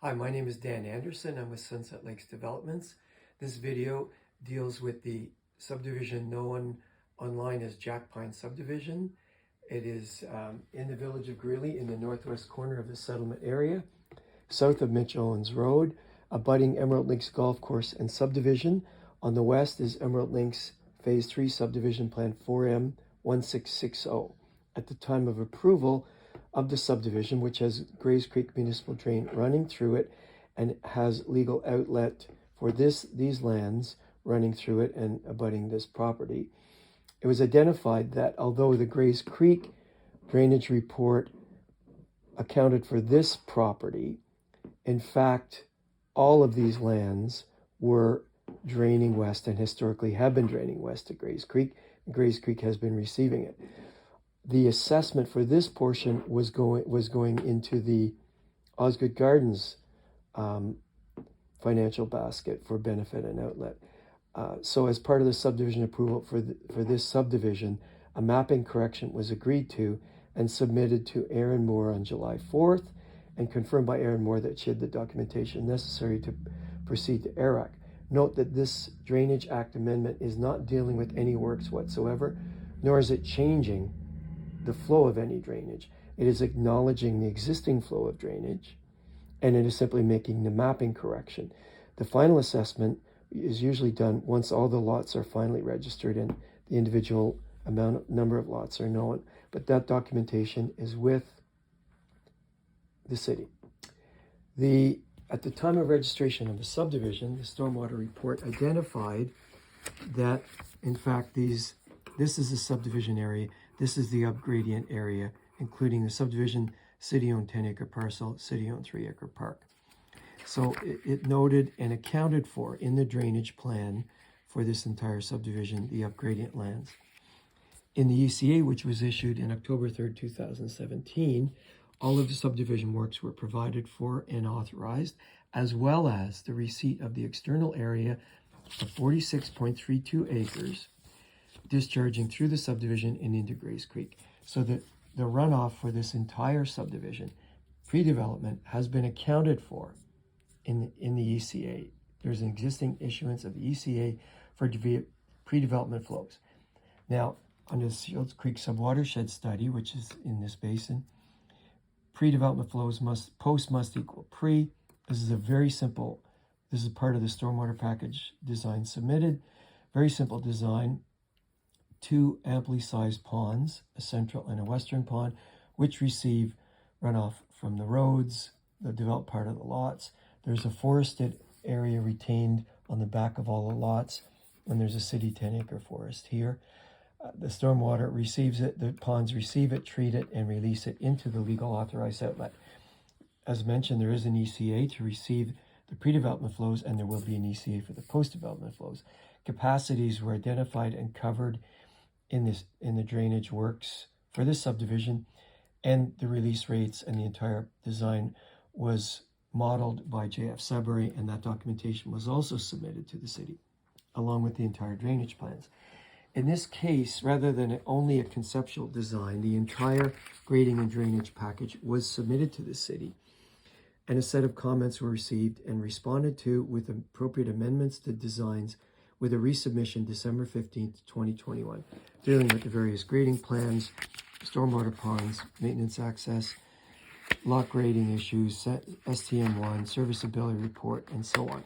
Hi, my name is Dan Anderson. I'm with Sunset Lakes Developments. This video deals with the subdivision known online as Jack Pine Subdivision. It is in the village of Greely in the northwest corner of the settlement area, south of Mitch Owens Road, abutting Emerald Links Golf Course and Subdivision. On the west is Emerald Links Phase 3 Subdivision Plan 4M1660. At the time of approval of the subdivision, which has Grays Creek Municipal Drain running through it and has legal outlet for these lands running through it and abutting this property, it was identified that although the Grays Creek drainage report accounted for this property, in fact, all of these lands were draining west and historically have been draining west to Grays Creek. Grays Creek has been receiving it. The assessment for this portion was going into the Osgood Gardens financial basket for benefit and outlet. So as part of the subdivision approval for this subdivision, a mapping correction was agreed to and submitted to Aaron Moore on July 4th and confirmed by Aaron Moore that she had the documentation necessary to proceed to ERAC. Note that this Drainage Act amendment is not dealing with any works whatsoever, nor is it changing the flow of any drainage. It is acknowledging the existing flow of drainage, and it is simply making the mapping correction. The final assessment is usually done once all the lots are finally registered and the individual number of lots are known, but that documentation is with the city. At the time of registration of the subdivision, the stormwater report identified that, in fact, this is the subdivision area. This is the upgradient area, including the subdivision, city-owned 10-acre parcel, city-owned 3-acre park. So it noted and accounted for in the drainage plan for this entire subdivision, the upgradient lands. In the ECA, which was issued in October 3rd, 2017, all of the subdivision works were provided for and authorized, as well as the receipt of the external area of 46.32 acres discharging through the subdivision and into Grays Creek. So that the runoff for this entire subdivision, pre-development, has been accounted for in the ECA. There's an existing issuance of the ECA for pre-development flows. Now, under the Shields Creek subwatershed study, which is in this basin, pre-development flows post must equal pre. This is this is part of the stormwater package design submitted. Very simple design. 2 amply sized ponds, a central and a western pond, which receive runoff from the roads, the developed part of the lots. There's a forested area retained on the back of all the lots, and there's a city 10-acre forest here. The stormwater receives it, the ponds receive it, treat it, and release it into the legal authorized outlet. As mentioned, there is an ECA to receive the pre-development flows, and there will be an ECA for the post-development flows. Capacities were identified and covered in the drainage works for this subdivision, and the release rates and the entire design was modeled by J.F. Sudbury, and that documentation was also submitted to the city, along with the entire drainage plans. In this case, rather than only a conceptual design, the entire grading and drainage package was submitted to the city, and a set of comments were received and responded to with appropriate amendments to designs, with a resubmission December 15th, 2021, dealing with the various grading plans, stormwater ponds, maintenance access, lot grading issues, STM1, serviceability report, and so on.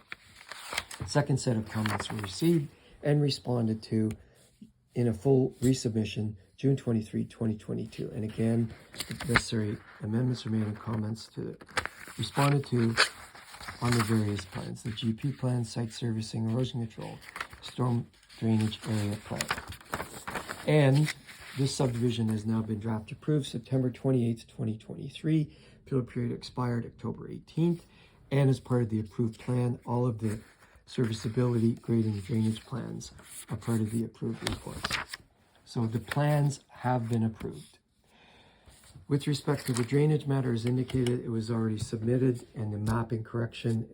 Second set of comments were received and responded to in a full resubmission June 23, 2022. And again, the necessary amendments were made and comments responded to on the various plans, the GP plan, site servicing, erosion control, storm drainage area plan. And this subdivision has now been draft approved September 28th, 2023. Appeal period expired October 18th. And as part of the approved plan, all of the serviceability, grading, and drainage plans are part of the approved reports. So the plans have been approved. With respect to the drainage matter, as indicated, it was already submitted, and the mapping correction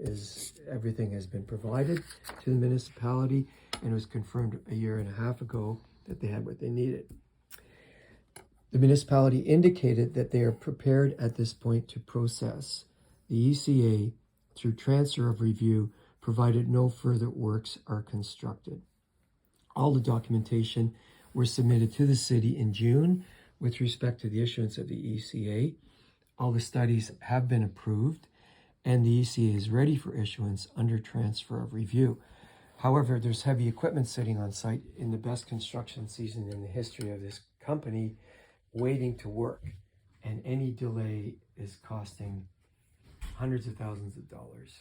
everything has been provided to the municipality, and it was confirmed a year and a half ago that they had what they needed. The municipality indicated that they are prepared at this point to process the ECA through transfer of review, provided no further works are constructed. All the documentation were submitted to the city in June with respect to the issuance of the ECA. All the studies have been approved, and the ECA is ready for issuance under transfer of review. However, there's heavy equipment sitting on site in the best construction season in the history of this company waiting to work, and any delay is costing hundreds of thousands of dollars.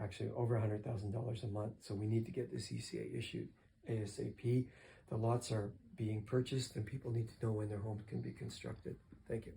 Actually over $100,000 a month. So we need to get this ECA issued ASAP. The lots are being purchased and people need to know when their home can be constructed. Thank you.